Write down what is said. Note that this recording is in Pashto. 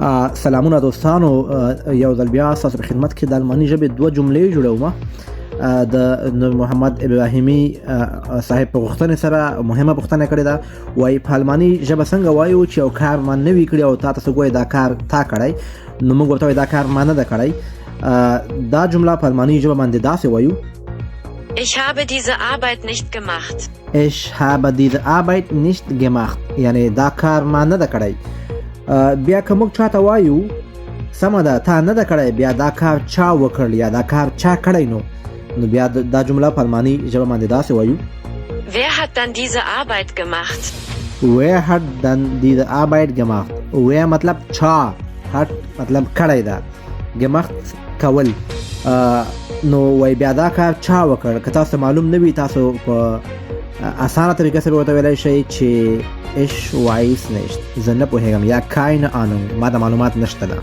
سلامونه دوستانو، یو ځل بیا ستاسو په خدمت کې د الماني ژبې دوه جملې جوړوم. د نور محمد ابراهیمي صاحب په غوښتنې سره مهمه پوښتنه کړې ده. وایي په الماني ژبه څنګه وایو چې یو کار ما نه وي کړی او تا ته ګویا دا کار تا کړی، نو موږ ورته وایو دا کار ما نه ده کړی. دا جمله په الماني ژبه باندې داسې وایو: Ich habe diese Arbeit nicht gemacht. Ich habe diese Arbeit nicht gemacht. یعنی دا کار ما نه ده کړی. بیا که موږ چاته وایو سمه ده تا نه ده کړی، بیا دا کار چا وکړ یا دا کار چا کړی، نو بیا دا جمله په الماني ژبه باندې داسې وایو: Wer hat dann diese Arbeit gemacht? Wer hat dann diese Arbeit gemacht? Wer مطلب چا، hat مطلب کړی ده، gemacht کول. نو وای بیا دا کار چا وکړ. که تاسو معلوم نه وي، تاسو په اسانه طریقه سره ورته ویلی شئ چې ich weiß nicht، زه نه پوهېږم یا keine Ahnung، ما د معلومات نشته ده.